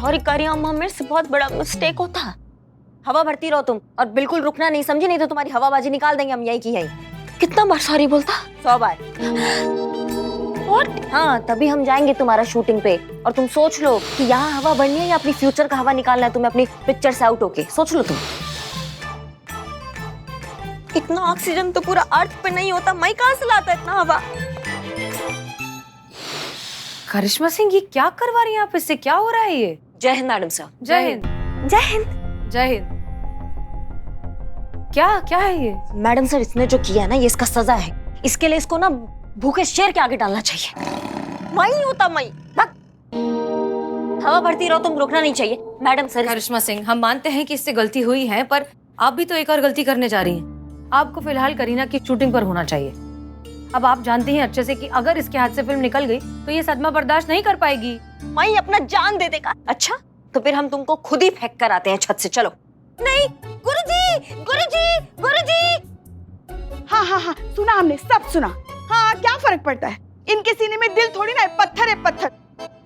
Sorry करी अम्मा, मेरे से बहुत बड़ा मिस्टेक होता। हवा भरती रहो तुम और बिल्कुल रुकना नहीं, समझी? नहीं तो तुम्हारी हवाबाजी निकाल देंगे हम यही की यही। कितना बार सॉरी बोलता? 100 बार। What? हाँ, तभी हम जाएंगे तुम्हारा शूटिंग पे। और तुम सोच लो कि यहाँ हवा भरनी है या अपनी फ्यूचर का हवा निकालना है तुम्हें अपनी पिक्चर से आउट होके। सोच लो तुम। इतना ऑक्सीजन तो पूरा अर्थ पे नहीं होता, मैं कहाँ से लाता इतना हवा? करिश्मा सिंह, ये क्या करवा रही हैं आप? इससे क्या हो रहा है ये? जय हिंद मैडम सर। जय हिंद। जय हिंद। जय हिंद। क्या क्या है ये? मैडम सर, इसने जो किया है ना, ये इसका सजा है। इसके लिए इसको ना भूखे शेर के आगे डालना चाहिए। मैं होता मैं। हवा भरती रहो तुम, रुकना नहीं चाहिए। Madam sir. करिश्मा सिंह, हम मानते हैं कि इससे गलती हुई है, पर आप भी तो एक और गलती करने जा रही हैं। आपको फिलहाल करीना की शूटिंग पर होना चाहिए। अब आप जानती हैं अच्छे से कि अगर इसके हाथ से फिल्म निकल गई तो ये सदमा बर्दाश्त नहीं कर पाएगी। मैं अपना जान दे देगा। अच्छा, तो फिर हम तुमको खुद ही फेंक कर आते हैं छत से। चलो। नहीं गुरुजी, गुरुजी, गुरुजी। हाँ, सुना हमने, सब सुना। हाँ, क्या फर्क पड़ता है? इनके सीने में दिल थोड़ी ना है, पत्थर है पत्थर।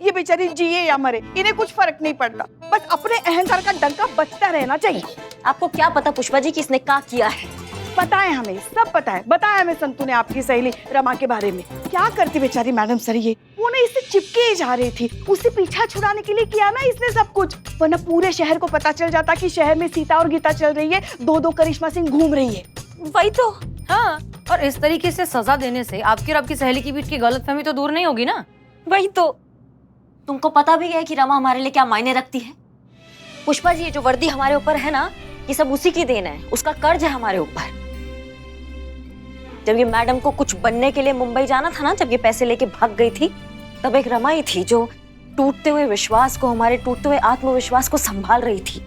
ये बेचारी जिए या मरे, इन्हें कुछ फर्क नहीं पड़ता। बस अपने अहंकार का डंका बचता रहना चाहिए। आपको क्या पता पुष्पा जी कि इसने क्या किया है? पता है हमें, सब पता है। बताया हमें संतू ने आपकी सहेली रमा के बारे में। क्या करती बेचारी मैडम सर ये? वो ना इससे चिपके ही जा रही थी। उससे पीछा छुड़ाने के लिए किया ना इसने सब कुछ, वरना पूरे शहर को पता चल जाता कि शहर में सीता और गीता चल रही है, दो करिश्मा सिंह घूम रही है। वही तो। हाँ, और इस तरीके से सजा देने से आपकी और आपकी सहेली के बीच की गलतफहमी तो दूर नहीं होगी ना? वही तो। तुमको पता भी है कि रमा हमारे लिए क्या मायने रखती है? पुष्पा जी, ये जो वर्दी हमारे ऊपर है ना, ये सब उसी की देन है। उसका कर्ज है हमारे ऊपर। जब ये मैडम को कुछ बनने के लिए मुंबई जाना था ना, जब ये पैसे लेके भाग गई थी, तब एक रमा ही थी जो टूटते हुए विश्वास को, हमारे टूटते हुए आत्मविश्वास को संभाल रही थी।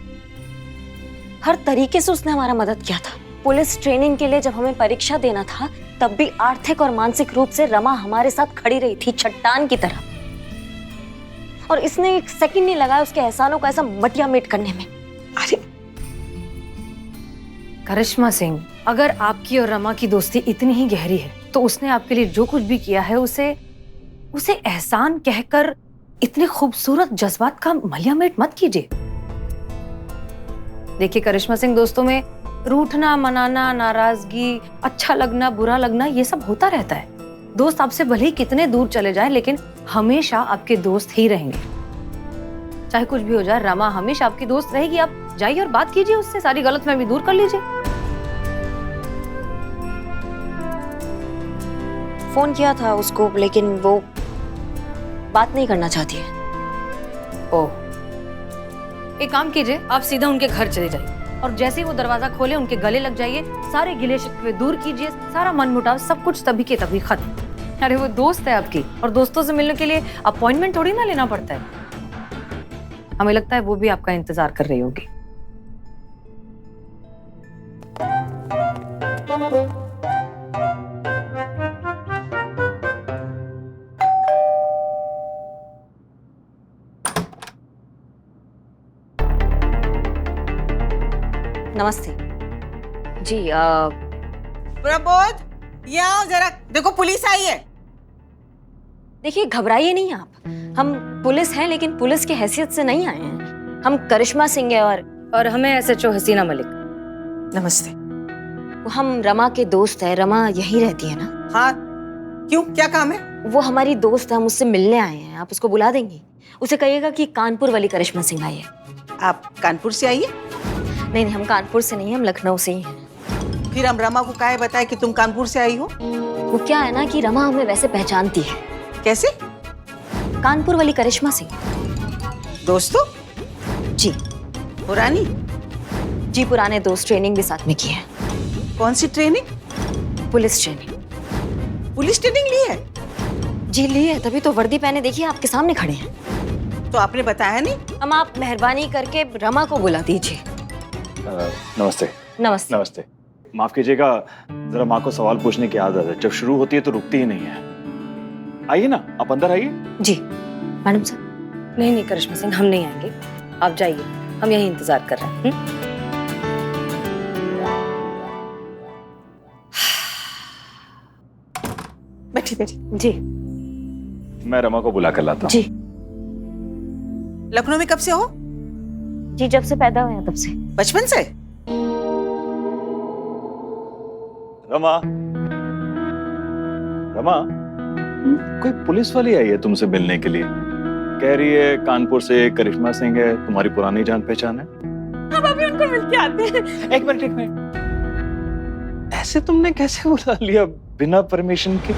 हर तरीके से उसने हमारा मदद किया था। पुलिस ट्रेनिंग के लिए जब हमें परीक्षा देना था, तब भी आर्थिक और मानसिक रूप से रमा हमारे साथ खड़ी रही थी, चट्टान की तरह। और इसने एक सेकंड नहीं लगाया उसके एहसानों को ऐसा मटिया मेट करने में। अरे करिश्मा सिंह, अगर आपकी और रमा की दोस्ती इतनी ही गहरी है तो उसने आपके लिए जो कुछ भी किया है उसे एहसान कहकर इतने खूबसूरत जज्बात का मलियामेट मत कीजिए। देखिए करिश्मा सिंह, दोस्तों में रूठना, मनाना, नाराजगी, अच्छा लगना, बुरा लगना, ये सब होता रहता है। दोस्त आपसे भले ही कितने दूर चले जाएं, लेकिन हमेशा आपके दोस्त ही रहेंगे। चाहे कुछ भी हो जाए, रमा हमेशा आपकी दोस्त रहेगी। आप जाइए और बात कीजिए उससे, सारी गलतफहमी दूर कर लीजिए। फोन किया था उसको, लेकिन वो बात नहीं करना चाहती है। ओह, एक काम कीजिए, आप सीधा उनके घर चले जाइए और जैसे ही वो दरवाजा खोले उनके गले लग जाइए, सारे गिले शिकवे दूर कीजिए, सारा मनमुटाव सब कुछ तभी के तभी खत्म। अरे वो दोस्त है आपकी, और दोस्तों से मिलने के लिए अपॉइंटमेंट थोड़ी ना लेना पड़ता है। हमें लगता है वो भी आपका इंतजार कर रही होगी। नमस्ते जी। प्रबोध, ये आओ जरा, देखो पुलिस आई है। देखिए, घबराइए नहीं आप। हम पुलिस हैं, लेकिन पुलिस की हैसियत से नहीं आए हैं। हम करिश्मा सिंह है और हमें SHO हसीना मलिक। नमस्ते। हम रमा के दोस्त है। रमा यहीं रहती है ना? हाँ, क्यों, क्या काम है? वो हमारी दोस्त है, हम उससे मिलने आए हैं। आप उसको बुला देंगी? उसे कहिएगा कि कानपुर वाली करिश्मा सिंह आई है। आप कानपुर से आई है? नहीं, हम कानपुर से नहीं, हम लखनऊ से ही हैं। फिर हम रमा को काहे बताए कि तुम कानपुर से आई हो? वो क्या है ना कि रमा हमें वैसे पहचानती है। कैसे? कानपुर वाली करिश्मा सिंह। दोस्तों? जी। पुरानी? जी, पुराने दोस्त, ट्रेनिंग भी साथ में की है। कौन सी training? Police training. Police training ली है? जी ली है, तभी तो वर्दी पहने देखिए आपके सामने खड़े हैं। तो आपने बताया नहीं? हम आप मेहरबानी करके रमा को बुला दीजिए। नमस्ते। नमस्ते। नमस्ते। माफ कीजिएगा, जरा माँ को सवाल पूछने की आदत है, जब शुरू होती है तो रुकती ही नहीं है। आइए ना, आप अंदर आइए। जी मैडम सर। नहीं करिश्मा सिंह, हम नहीं आएंगे, आप जाइए, हम यही इंतजार कर रहे हैं। बैठी बैठी। जी। मैं रमा को बुला कर लाता हूँ। जी। लखनऊ में कब से हो? जी जब से पैदा हुए हैं तब से। बचपन से? रमा, रमा, कोई पुलिस वाली आई है तुमसे मिलने के लिए। कह रही है कानपुर से करिश्मा सिंह है, तुम्हारी पुरानी जान पहचान है। हम अभी उनको मिलके आते हैं। एक मिनट, ऐसे तुमने कैसे बुला लिया बिना परमिशन के?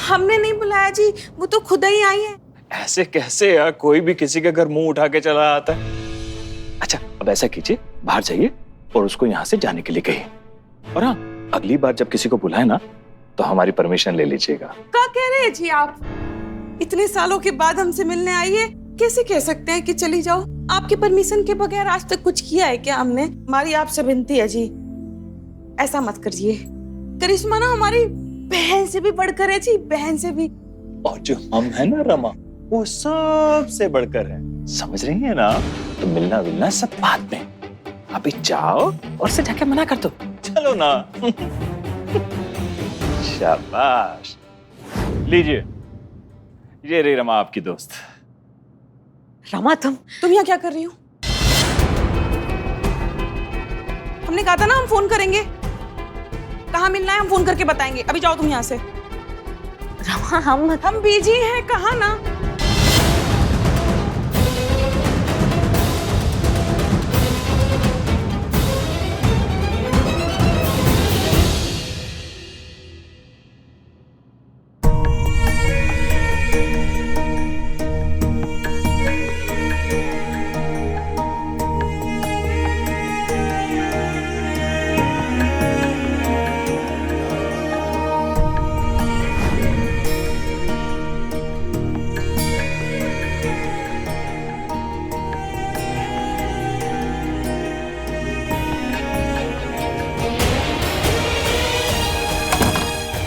हमने नहीं बुलाया जी, वो तो खुद ही आई है। ऐसे कैसे यार, कोई भी किसी के घर मुंह उठा के चला आता है। अच्छा अब ऐसा कीजिए, बाहर जाइए और उसको यहाँ से जाने के लिए कहिए। और हाँ, अगली बार जब किसी को बुलाए ना तो हमारी परमिशन ले लीजिएगा। क्या कह रहे हैं जी आप? इतने सालों के बाद हमसे मिलने आई है, कैसे कह सकते हैं कि चली जाओ? आपके परमिशन के बगैर आज तक कुछ किया है क्या हमने? हमारी आपसे विनती है जी, ऐसा मत करिए। करिश्मा ना हमारी बहन से भी बढ़कर है जी, बहन से भी। और जो हम है ना रमा, वो सबसे बढ़कर है, समझ रही है ना? तो मिलना मिलना सब बाद में, अभी जाओ और से जाके मना कर दो। चलो ना। शाबाश, लीजिए, ये रही रमा आपकी दोस्त। रमा तुम यहाँ क्या कर रही हो? हमने कहा था ना हम फोन करेंगे। कहाँ मिलना है हम फोन करके बताएंगे, अभी जाओ तुम यहाँ से। रमा हम बिजी हैं, कहा ना।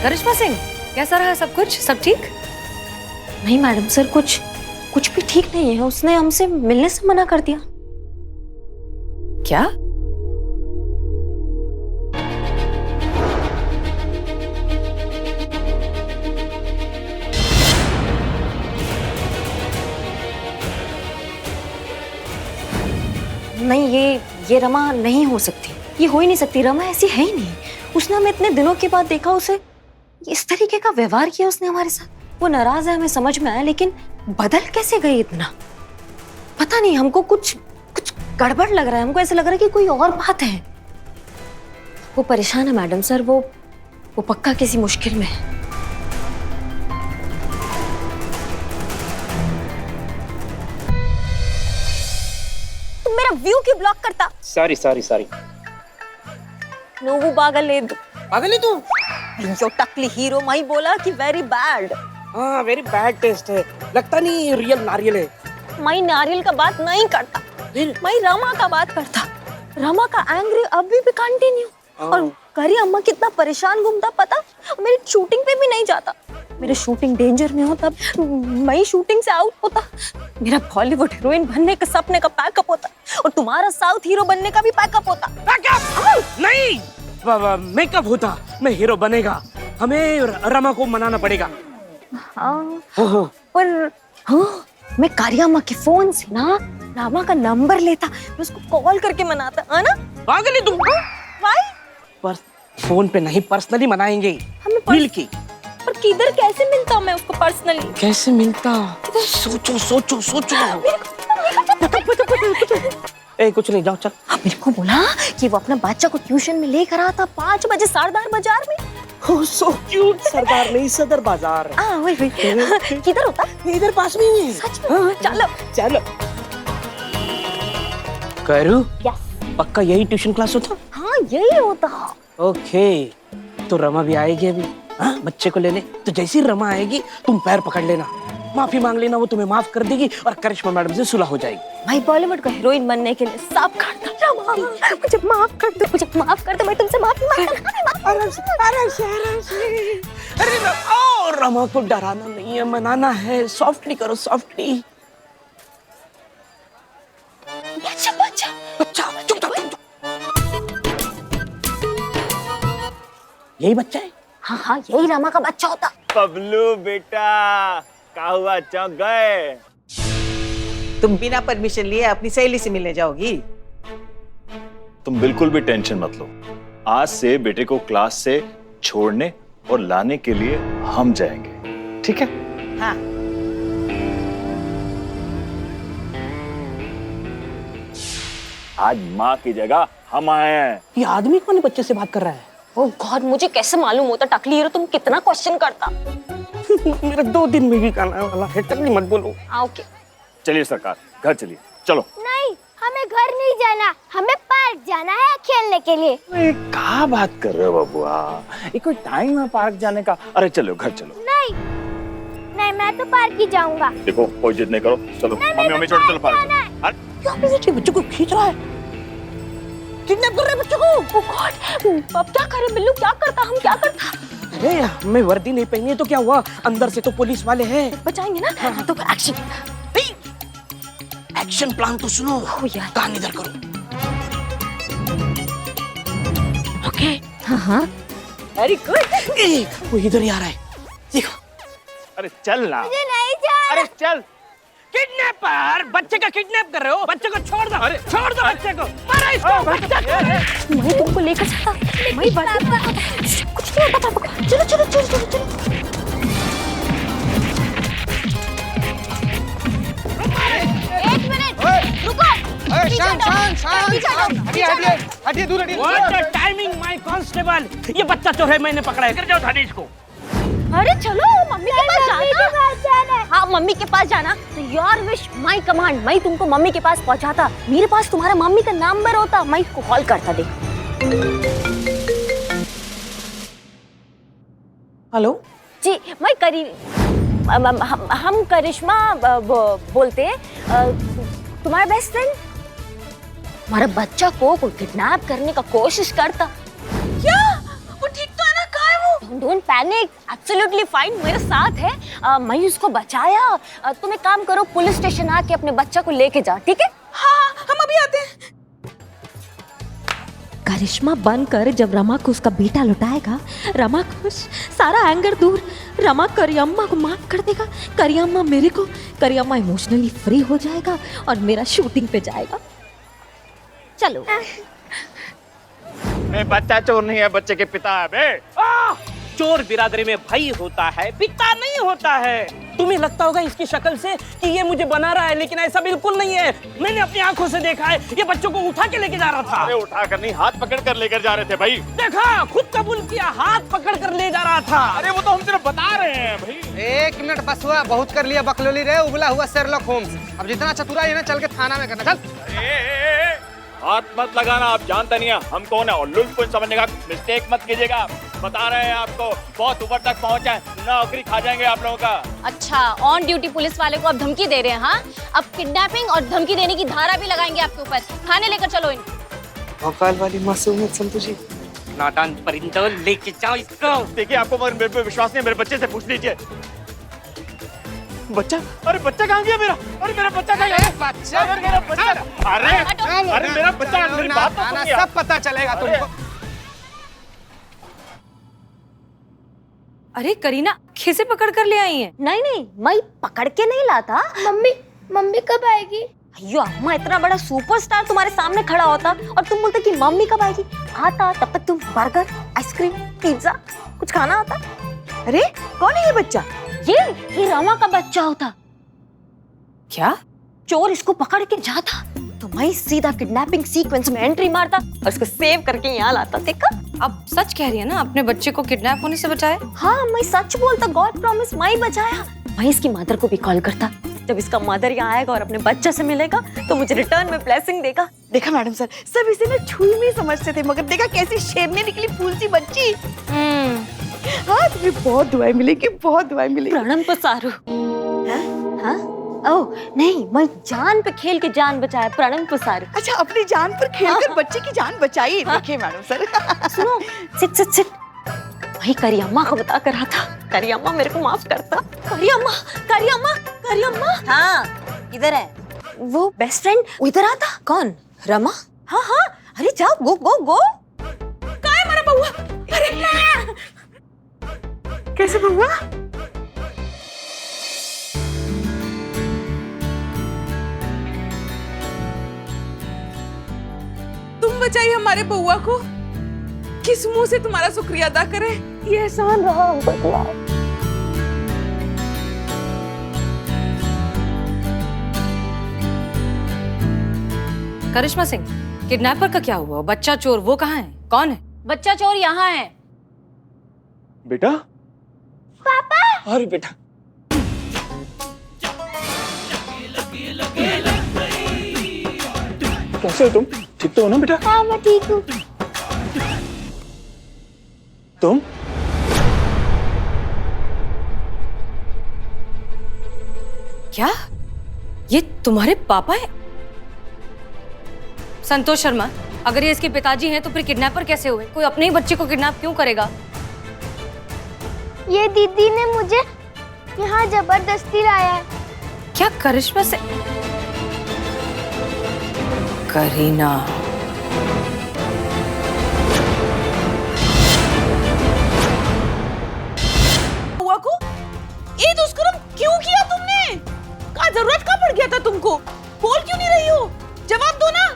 करिश्मा सिंह, कैसा रहा सब कुछ? सब ठीक? नहीं मैडम सर, कुछ भी ठीक नहीं है। उसने हमसे मिलने से मना कर दिया। क्या? नहीं, ये रमा नहीं हो सकती, ये हो ही नहीं सकती। रमा ऐसी है ही नहीं। उसने हमें इतने दिनों के बाद देखा, उसे इस तरीके का व्यवहार किया उसने हमारे साथ। वो नाराज है, हमें समझ में आया, लेकिन बदल कैसे गई इतना? पता नहीं, हमको कुछ गड़बड़ लग रहा है। हमको ऐसा लग रहा है कि कोई और बात है। वो परेशान है मैडम सर, वो पक्का किसी मुश्किल में है। तुम मेरा व्यू क्यों ब्लॉक करता? సారీ నువ్వు బాగలేదు। पागल है तू? जो टकली हीरो मई बोला कि वेरी बैड। हाँ वेरी बैड टेस्ट है, लगता नहीं रियल नारियल है। मई नारियल का बात नहीं करता, फिर? मई रमा का बात करता। रमा का एंग्री अभी भी कंटिन्यू। और करी अम्मा कितना परेशान घूमता पता? मेरी शूटिंग पे भी नहीं जाता। मेरे शूटिंग डेंजर में हो तब मई शूटिंग से आउट होता। मेरा बॉलीवुड हीरोइन बनने का सपने का पैकअप होता और तुम्हारा साउथ हीरो बनने का भी पैकअप होता। नहीं, मेकअप होता, मैं हीरो बनेगा। हमें रमा को मनाना पड़ेगा। हाँ, पर हाँ, मैं कारिया अम्मा के फोन से ना रमा का नंबर लेता, मैं उसको कॉल करके मनाता, है ना? पागल है तुम? वाई? पर फोन पे नहीं, पर्सनली मनाएंगे, मिल के। पर किधर कैसे मिलता मैं उसको पर्सनली? कैसे मिलता? सोचो। ए कुछ नहीं, जाओ चल। मेरे को बोला कि वो अपना बच्चा को ट्यूशन में लेकर आया था 5 बजे सरदार बाजार में। Oh, so cute, सरदार नहीं, सदर बाजार। वही किधर होता? इधर पास में ही है। सच में? चलो। करू? यस। पक्का यही ट्यूशन क्लास होता? हाँ यही होता। ओके, तो रमा भी आएगी अभी, हाँ बच्चे को लेने। तो जैसे ही रमा आएगी तुम पैर पकड़ लेना, माफी मांग लेना, वो तुम्हें माफ कर देगी और करिश्मा मैडम से सुलह हो जाएगी। भाई बॉलीवुड का हीरोइन बनने के लिए सब करता। मुझे माफ कर दो, मैं तुमसे माफी मांगता। आराम से। अरे रमा को डराना नहीं है, मनाना है। सॉफ्टली करो, सॉफ्टली। बच्चा चुप। यही बच्चा है? हाँ यही रमा का बच्चा होता। बबलू बेटा, क्या हुआ, चौंक गए? तुम बिना परमिशन लिए अपनी सहेली से मिलने जाओगी? तुम बिल्कुल भी टेंशन मत लो। आज से बेटे को क्लास से छोड़ने और लाने के लिए हम जाएंगे, ठीक है? हाँ। आज माँ की जगह हम आए हैं। ये आदमी कौन बच्चे से बात कर रहा है? ओ गॉड, मुझे कैसे मालूम होता टकली हीरो, तुम कितना क्वेश्चन करता। मेरा 2 दिन में भी खाना वाला है, तक नहीं मत बोलो। ओके चलिए सरकार, घर चलिए, चलो। नहीं, हमें घर नहीं जाना, हमें पार्क जाना है खेलने के लिए। अरे क्या बात कर रहे हो बबुआ, ये कोई टाइम है पार्क जाने का? अरे चलो घर चलो। नहीं नहीं, मैं तो पार्क ही जाऊंगा। देखो कोई जिद नहीं करो, चलो मम्मी छोड़, चलो पार्क। ये बच्चों को खींच रहा है, किडनैप कर रहे हैं बच्चों को। ओ गॉड, अब क्या करें बिल्लू, क्या करता, हम क्या करता? अरे हमें वर्दी नहीं पहनी है तो क्या हुआ, अंदर से तो पुलिस वाले हैं। बचाएंगे ना? हाँ। तो एक्शन। एक्शन प्लान तो सुनो यार। कान इधर करो। ओके। हाँ वेरी गुड। वो इधर ही आ रहा है, देखो। अरे चल ना। मुझे नहीं जाना। अरे चल। किडनैपर, बच्चे का किडनैप कर रहे हो, बच्चे को छोड़ दो। अरे छोड़ दो बच्चे को, मारो इसको। मैं तुमको लेकर जाता, मैं कुछ नहीं होता पापा। चलो चलो चलो चलो चलो। एक मिनट, रुको। हटिए दूर हटिए। What the timing my constable, ये बच्चा चोर है, मैंने पकड़ा है, कर जाओ थाने इसको। अरे चलो मम्मी के पास जाना है। हाँ मम्मी के पास जाना, तो योर विश माय कमांड। मैं तुमको मम्मी के पास पहुंचाता, मेरे पास तुम्हारा मम्मी का नंबर होता, मैं इसको कॉल करता। देख। हेलो जी मैं हम करिश्मा बोलते हैं, तुम्हारा बेस्ट फ्रेंड। हमारा बच्चा को कोई किडनैप करने का कोशिश करता। क्या वो ठीक तो है ना? कहाँ है वो? डोंट पैनिक, एब्सोल्युटली फाइन, मेरे साथ है। मैं उसको बचाया। तुम एक काम करो, पुलिस स्टेशन आके अपने बच्चा को लेके जाओ, ठीक है? हाँ हम अभी आते हैं। करिश्मा बनकर जब रमा को उसका बेटा लौटाएगा, रमा खुश, सारा एंगर दूर, रमा करियम्मा को माफ कर देगा, करियम्मा मेरे को, करियम्मा इमोशनली फ्री हो जाएगा और मेरा शूटिंग पे जाएगा। चलो। मैं बच्चा चोर नहीं है, बच्चे के पिता है बे। चोर बिरादरी में भाई होता है, पिता नहीं होता है। तुम्हें लगता होगा इसकी शक्ल से कि ये मुझे बना रहा है, लेकिन ऐसा बिल्कुल नहीं है। मैंने अपनी आंखों से देखा है, ये बच्चों को उठा के लेके जा रहा था। अरे उठा कर नहीं, हाथ पकड़ कर लेकर जा रहे थे भाई। देखा, खुद कबूल किया, हाथ पकड़ कर ले जा रहा था। अरे वो तो हम सिर्फ बता रहे हैं भाई। 1 मिनट बस हुआ, बहुत कर लिया बकलोली रे, उबला हुआ शेरलॉक होम्स। अब जितना चतुराई है ना, चल के थाना में करना। चल। हाथ मत लगाना, आप जानते नहीं है हम कौन है, और लुल्फ को समझने का मिस्टेक मत कीजिएगा। बता रहे हैं आपको, बहुत ऊपर तक पहुंचा है, नौकरी खा जाएंगे आप लोगों का। अच्छा, ऑन ड्यूटी पुलिस वाले को अब धमकी दे रहे हैं? हाँ, अब किडनैपिंग और धमकी देने की धारा भी लगाएंगे आपके ऊपर। थाने लेकर चलो इनको। भोकाल वाली मासूमियत संतु जी। नादान परिंदों, लेके जाओ इसको। देखिए आपको मगर मेरे पे विश्वास नहीं, मेरे बच्चे से पूछ लीजिए। बच्चा? अरे बच्चा कहाँ गया मेरा? अरे मेरा बच्चा कहाँ गया? बच्चा? अरे मेरा बच्चा! अरे मेरा बच्चा, मेरी बात तो सुनिए। सब पता चलेगा तुमको। अरे करीना कैसे पकड़ कर ले आई है? नहीं नहीं, मैं पकड़ के नहीं लाता। मम्मी कब आएगी? अयो अम्मा, इतना बड़ा सुपरस्टार तुम्हारे सामने खड़ा होता और तुम बोलते कि मम्मी कब आएगी। आता तब तक तुम बर्गर, आइसक्रीम, पिज्जा कुछ खाना होता। अरे कौन है ये बच्चा? ये रमा का बच्चा होता। क्या? चोर इसको पकड़ के जाता तो मैं सीधा किडनैपिंग सीक्वेंस में एंट्री मारता और इसको सेव करके यहाँ लाता। देखा? अब सच कह रही है ना, अपने बच्चे को किडनैप होने से बचाए? हाँ मैं सच बोलता, गॉड प्रॉमिस, मैं बचाया। मैं इसकी मदर को भी कॉल करता। जब इसका मदर यहाँ आएगा और अपने बच्चे से मिलेगा तो मुझे रिटर्न में ब्लेसिंग देगा। देखा मैडम सर, सब इसे ना छुई में समझते थे, मगर देखा कैसी शेरनी निकली, फूल सी बच्ची। हाँ तुम्हें बहुत दुआएं मिलेगी, बहुत दुआएं मिलेगी। प्रणम पसारू। हाँ? ओह नहीं, मैं जान पे खेल के जान बचाया, प्रणम पसारू। अच्छा, अपनी जान पर खेलकर बच्चे की जान बचाई। देखिए मैडम सर। सुनो, सिट सिट सिट। वही करियम्मा को बता कर रहा था, करियम्मा मेरे को माफ करता। करियम्मा, करियम्मा, करियम्मा। हाँ इधर है वो बेस्ट फ्रेंड, इधर आता। कौन? रमा? हाँ हाँ, अरे जाओ, गो गो गो। कहाँ है मेरा बउआ? अरे, 哎 कैसे बउआ? 哎 कैसे बउआ? 哎 अरे 哎哎 बचाई हमारे बउआ को। किस मुंह से तुम्हारा शुक्रिया अदा करें? ये एहसान रहा हम पर। करिश्मा सिंह, किडनैपर का क्या हुआ? बच्चा चोर वो कहाँ है? कौन है? बच्चा चोर यहाँ है। बेटा। पापा। अरे बेटा। कैसे हो तुम? ठीक तो हो ना बेटा? हाँ मैं ठीक हूँ। तुम? क्या ये तुम्हारे पापा है? संतोष शर्मा, अगर ये इसके पिताजी हैं तो फिर किडनैपर कैसे हुए? कोई अपने ही बच्चे को किडनैप क्यों करेगा? ये दीदी ने मुझे यहाँ जबरदस्ती लाया है। क्या करिश्मा से? करीना। बुआ को ये दुष्कर्म क्यों किया तुमने? क्या जरूरत का पड़ गया था तुमको? बोल क्यों नहीं रही हो? जवाब दो ना।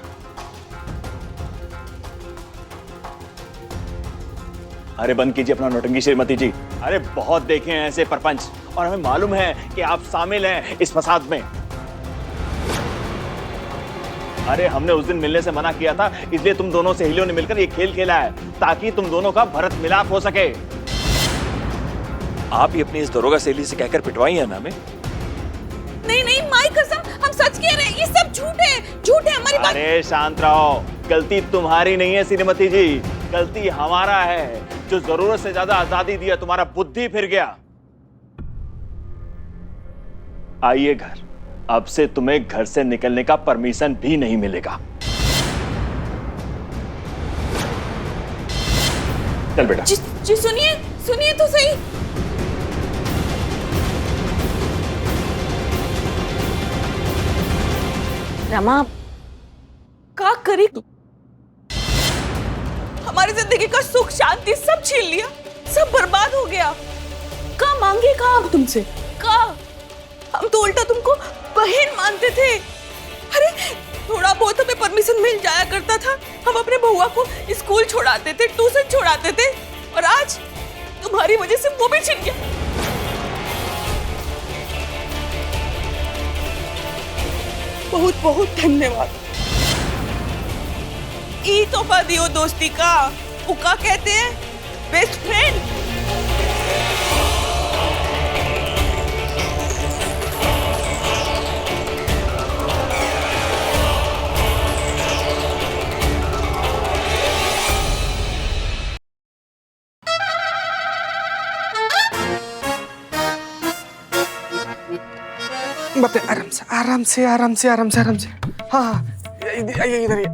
अरे बंद कीजिए अपना नौटंकी श्रीमती जी। अरे बहुत देखे हैं ऐसे परपंच और हमें मालूम है कि आप शामिल हैं इस फसाद में। अरे हमने उस दिन मिलने से मना किया था, इसलिए तुम दोनों सहेलियों ने मिलकर ये खेल खेला है ताकि तुम दोनों का भरत मिलाप हो सके। आप ही अपनी इस दरोगा सहेली से कहकर पिटवाई है ना हमें? नहीं नहीं माई कसम, हम सच कह रहे हैं, ये सब झूठ है, झूठ है हमारी बात। अरे शांत रहो, गलती तुम्हारी नहीं है श्रीमती जी, गलती हमारा है जो जरूरत से ज्यादा आजादी दिया, तुम्हारा बुद्धि फिर गया। आइए घर, अब से तुम्हें घर से निकलने का परमिशन भी नहीं मिलेगा। चल बेटा। जी सुनिए, सुनिए तो सही। रमा, क्या करी तू? हमारी जिंदगी का सुख शांति सब छीन लिया, सब बर्बाद हो गया। का मांगे का अब तुमसे? का हम तो उल्टा तुमको बहन मानते थे। अरे थोड़ा बहुत हमें परमिशन मिल जाया करता था, हम अपने बउआ को स्कूल छोड़ाते थे, ट्यूशन छोड़ाते थे, और आज तुम्हारी वजह से वो भी छिन गया। बहुत बहुत धन्यवाद। ई तोहफा दियो दोस्ती का, उका कहते हैं बेस्ट फ्रेंड। बते आराम से आराम से आराम से आराम से आराम से। हाँ हाँ आइए इधर ही।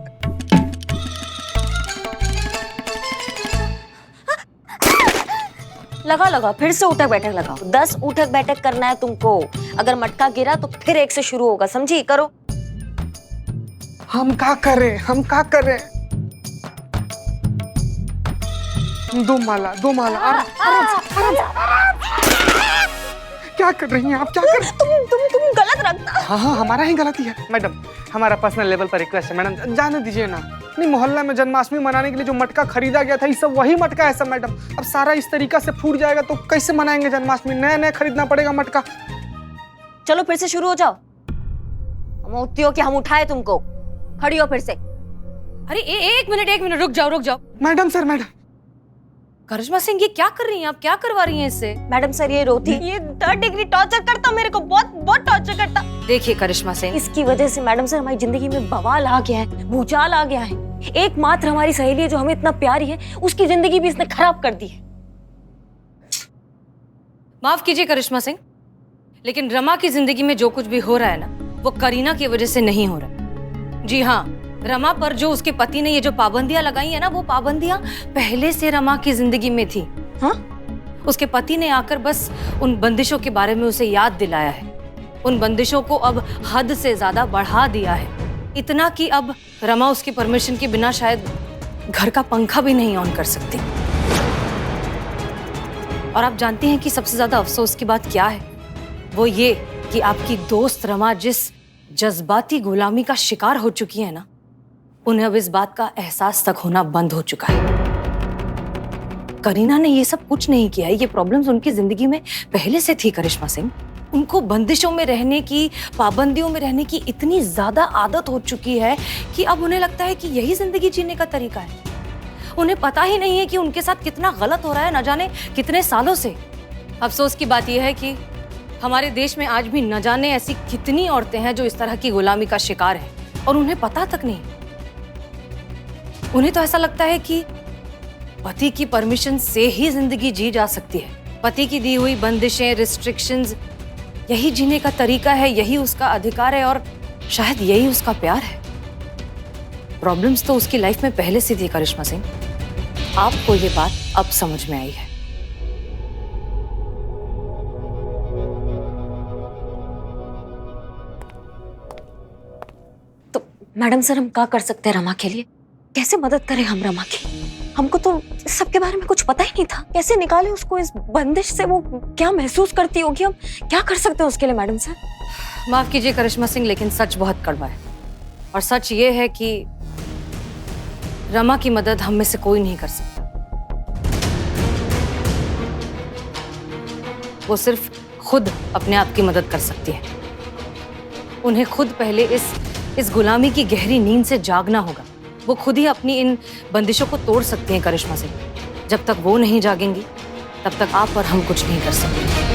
लगा लगा, फिर से उठक बैठक लगाओ। 10 उठक बैठक करना है तुमको। अगर मटका गिरा तो फिर एक से शुरू होगा, समझी? करो। हम क्या करें, हम क्या करें? दो माला आराम से। क्या कर रही हैं आप? क्या कर? तुम गलत रखना। हाँ हाँ हमारा ही गलती है मैडम, हमारा पर्सनल लेवल पर रिक्वेस्ट है मैडम, जाने दीजिए ना। नहीं, मोहल्ला में जन्माष्टमी मनाने के लिए जो मटका खरीदा गया था, ये सब वही मटका है सब मैडम। अब सारा इस तरीका से फूट जाएगा तो कैसे मनाएंगे जन्माष्टमी? नया नया खरीदना पड़ेगा मटका। चलो फिर से शुरू हो जाओ। हम उठती हो कि हम उठाए तुमको? खड़ी हो फिर से। अरे एक मिनट रुक जाओ। Madam sir, madam. Karishma Singh, ये क्या कर रही हैं आप? क्या करवा रही हैं इससे? मैडम सर, ये रोती, ये 3rd डिग्री टॉर्चर करता मेरे को, बहुत टॉर्चर करता। देखिए करिश्मा सिंह, इसकी वजह से मैडम सर हमारी जिंदगी में बवाल आ गया है, भूचाल आ गया है। एकमात्र हमारी सहेली है जो हमें इतना प्यारी है, उसकी जिंदगी भी इसने खराब कर दी है। माफ कीजिए करिश्मा सिंह, लेकिन रमा की जिंदगी में जो कुछ भी हो रहा है ना, वो करीना की वजह से नहीं हो रहा। जी हाँ, रमा पर जो उसके पति ने ये जो पाबंदियां लगाई है ना, वो पाबंदियां पहले से रमा की जिंदगी में थी। हाँ, उसके पति ने आकर बस उन बंदिशों के बारे में उसे याद दिलाया है। उन बंदिशों को अब हद से ज्यादा बढ़ा दिया है, इतना कि अब रमा उसकी परमिशन के बिना शायद घर का पंखा भी नहीं ऑन कर सकती। और आप जानती हैं कि सबसे ज्यादा अफसोस की बात क्या है? वो ये कि आपकी दोस्त रमा जिस जज्बाती गुलामी का शिकार हो चुकी है ना, उन्हें अब इस बात का एहसास तक होना बंद हो चुका है। करीना ने ये सब कुछ नहीं किया है, ये प्रॉब्लम्स उनकी जिंदगी में पहले से थी करिश्मा सिंह। उनको बंदिशों में रहने की, पाबंदियों में रहने की इतनी ज्यादा आदत हो चुकी है कि अब उन्हें लगता है कि यही जिंदगी जीने का तरीका है। उन्हें पता ही नहीं है कि उनके साथ कितना गलत हो रहा है, न जाने कितने सालों से। अफसोस की बात यह है कि हमारे देश में आज भी न जाने ऐसी कितनी औरतें हैं जो इस तरह की गुलामी का शिकार हैं और उन्हें पता तक नहीं। उन्हें तो ऐसा लगता है कि पति की परमिशन से ही जिंदगी जी जा सकती है। पति की दी हुई बंदिशें, रिस्ट्रिक्शंस, यही जीने का तरीका है, यही उसका अधिकार है और शायद यही उसका प्यार है। प्रॉब्लम्स तो उसकी लाइफ में पहले से थी करिश्मा सिंह। आपको ये बात अब समझ में आई है। तो मैडम सर, हम क्या कर सकते हैं रमा के लिए? कैसे मदद करें हम रमा की? हमको तो इस सब के बारे में कुछ पता ही नहीं था। कैसे निकाले उसको इस बंदिश से? वो क्या महसूस करती होगी? हम क्या कर सकते हैं उसके लिए मैडम सर? माफ कीजिए करिश्मा सिंह, लेकिन सच बहुत कड़वा है और सच ये है कि रमा की मदद हम में से कोई नहीं कर सकता। वो सिर्फ खुद अपने आप की मदद कर सकती है। उन्हें खुद पहले इस गुलामी की गहरी नींद से जागना होगा। वो खुद ही अपनी इन बंदिशों को तोड़ सकती हैं करिश्मा सिंह। जब तक वो नहीं जागेंगी तब तक आप और हम कुछ नहीं कर सकते।